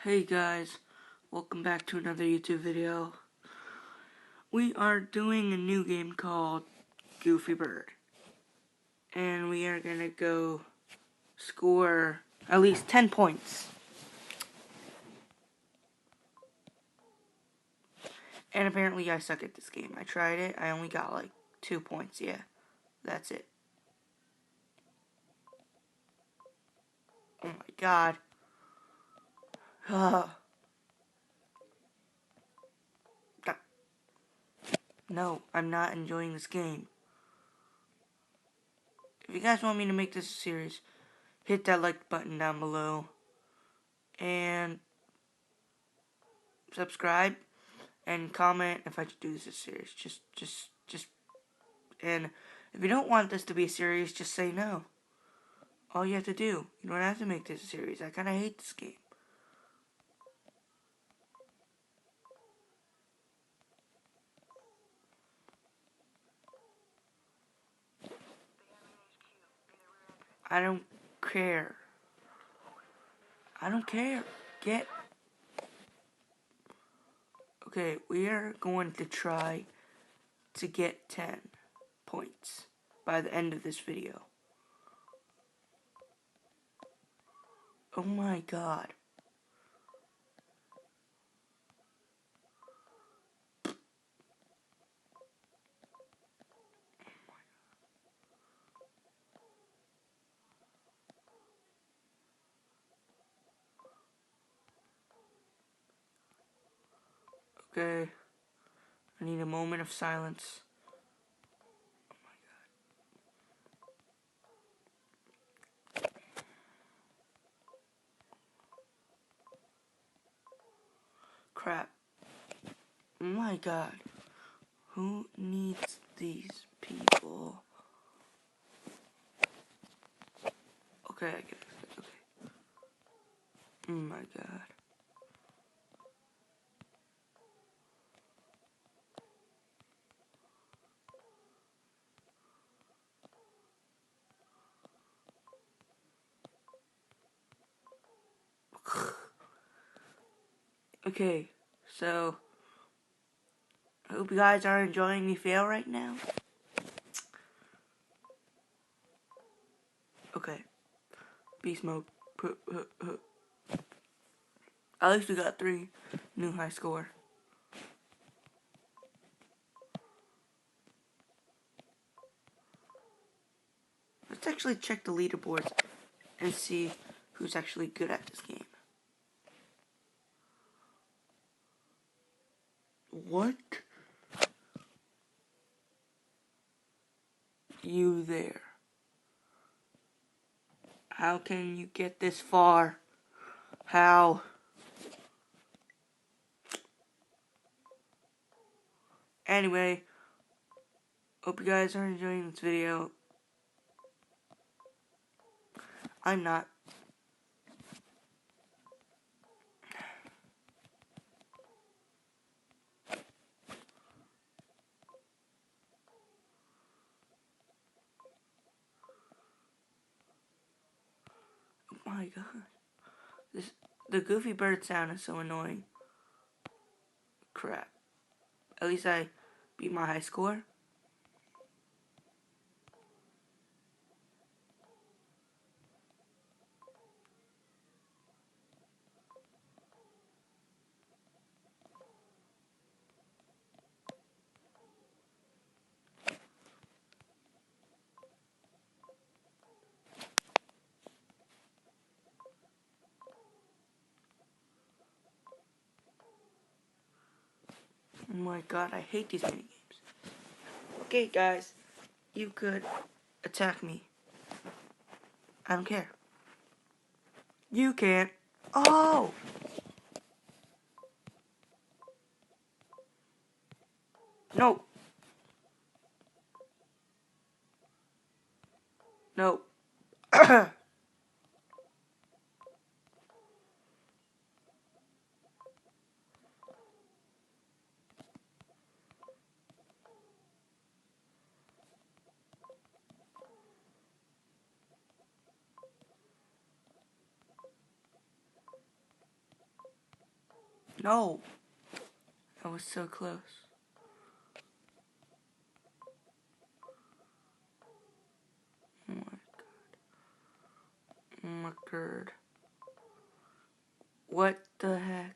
Hey guys, welcome back to another YouTube video. We are doing a new game called Goofy Bird. And we are gonna go score at least 10 points. And apparently I suck at this game. I tried it, I only got like 2 points, yeah. That's it. Oh my god. No, I'm not enjoying this game. If you guys want me to make this a series, hit that like button down below. And subscribe. And comment if I should do this as a series. And if you don't want this to be a series, just say no. All you have to do. You don't have to make this a series. I kind of hate this game. I don't care. I don't care. Okay, we are going to try to get 10 points by the end of this video. Oh my god. Okay. I need a moment of silence. Oh my god. Crap. Oh my god. Who needs these people? Okay, I get it. Okay. Oh my god. Okay, so I hope you guys are enjoying me fail right now. Okay, beast mode. At least we got 3 new high score. Let's actually check the leaderboards and see who's actually good at this game. What? You there? How can you get this far? How? Anyway, hope you guys are enjoying this video. I'm not. Oh my god. The Goofy Bird sound is so annoying. Crap. At least I beat my high score. Oh my god, I hate these minigames. Okay, guys, you could attack me. I don't care. You can't. Oh! No. No. No. That was so close. Oh my god. Oh my god. What the heck?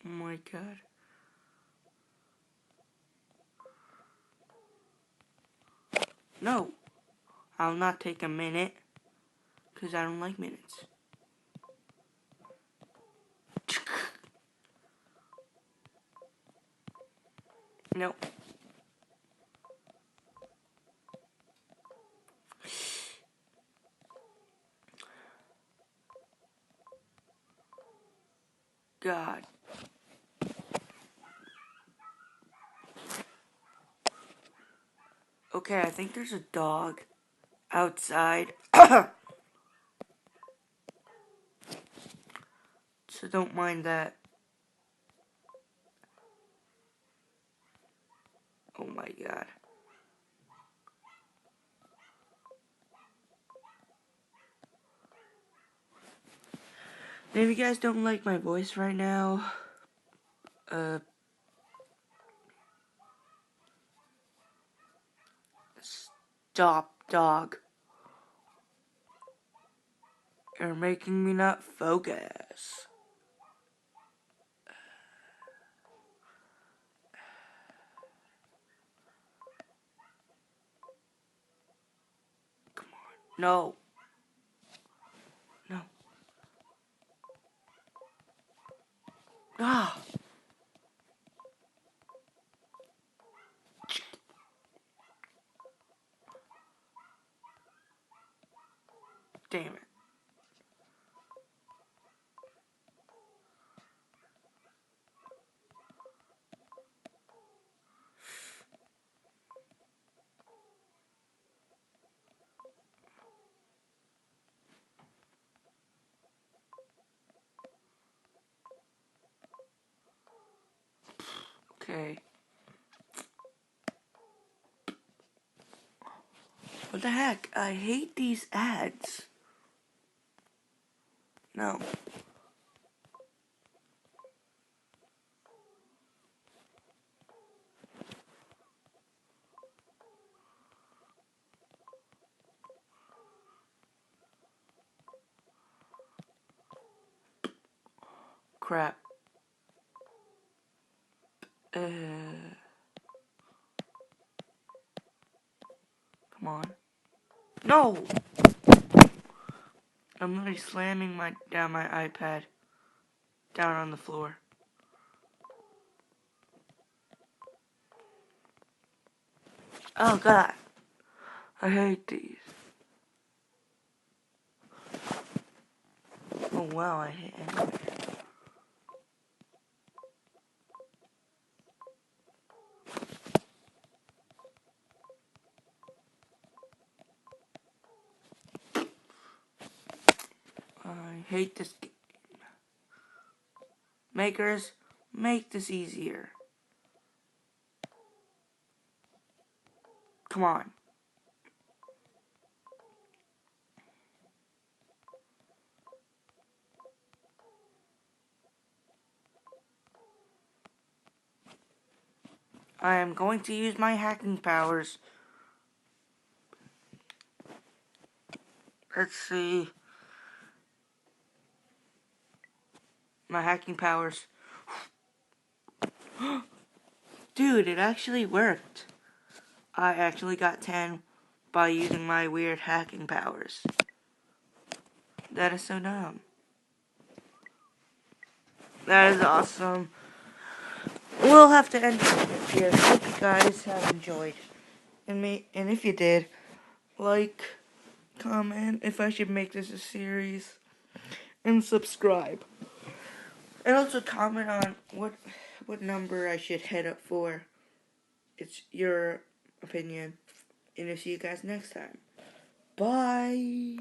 Oh my god. No. I'll not take a minute. Because I don't like minutes. No. God. Okay, I think there's a dog outside. So don't mind that. Oh my god. If you guys don't like my voice right now, stop, dog. You're making me not focus. Come on. No. No. Ah. Damn it. Okay. What the heck? I hate these ads. No. Crap. Come on. No! I'm literally slamming down my iPad down on the floor. Oh god. I hate these. Oh wow, I hit anywhere. I hate this game. Makers, make this easier. Come on. I am going to use my hacking powers. Let's see. My hacking powers. Dude, it actually worked. I actually got 10 by using my weird hacking powers. That is so dumb. That is awesome. We'll have to end it here. Hope you guys have enjoyed. And if you did, like, comment if I should make this a series, and subscribe. And also comment on what number I should head up for. It's your opinion. And I'll see you guys next time. Bye.